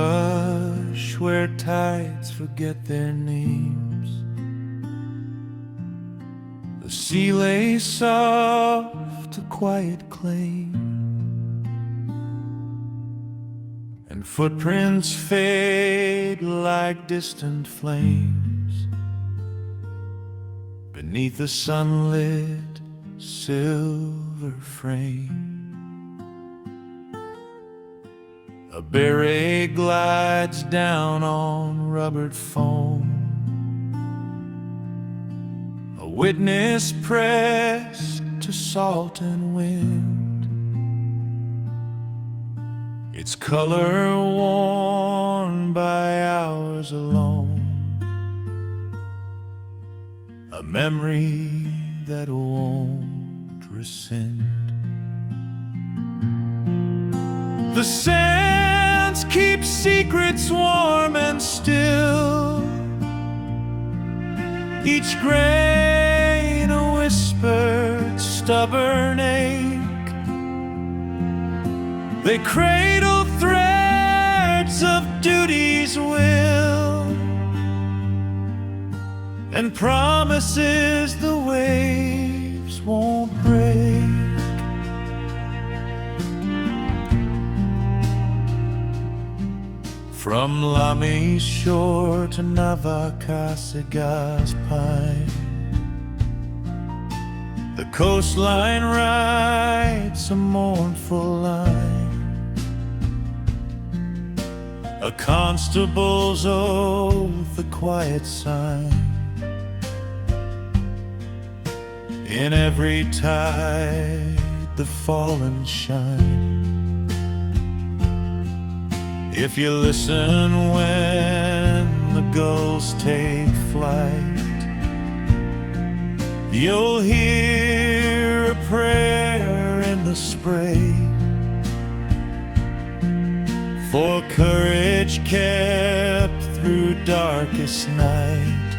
hush where tides forget their names. The sea lay soft, a quiet claim, and footprints fade like distant flames beneath the sunlit silver frame. A beret glides down on rubbered foam, a witness pressed to salt and wind, its color worn by hours alone, a memory that won't rescind. The sands keep secrets warm and still, each grain a whispered stubborn ache. They cradle threads of duty's will and promises the waves won't break. From Lami's shore to Navakasiga's pine, the coastline writes a mournful line, a constable's oath, a quiet sign. In every tide the fallen shine. If you listen when the gulls take flight, you'll hear a prayer in the spray for courage kept through darkest night,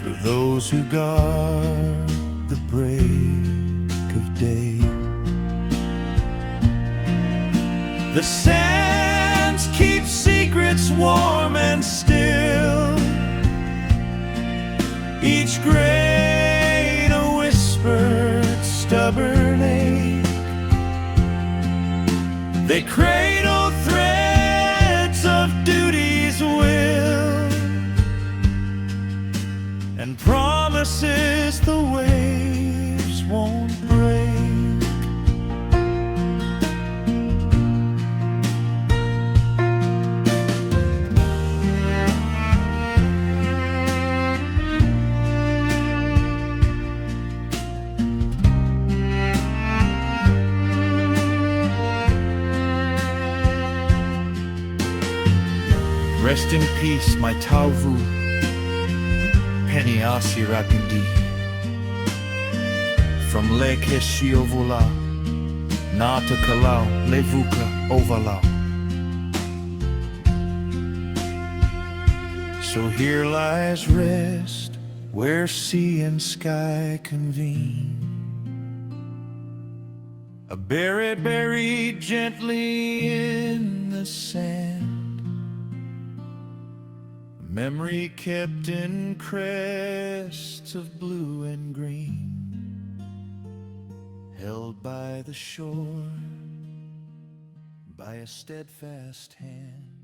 for those who guard the break of day. The sands keep secrets warm and still, each grain a whispered stubborn ache. They cradle threads of duty's will and promises the waves won't break. Rest in peace, my tauvu, Peniasi Racagi. From Lekesio, Vula, Natokalau, Levuka, Ovalau. So here lies rest, where sea and sky convene, a beret buried gently in the sand, memory kept in crests of blue and green, held by the shore by a steadfast hand.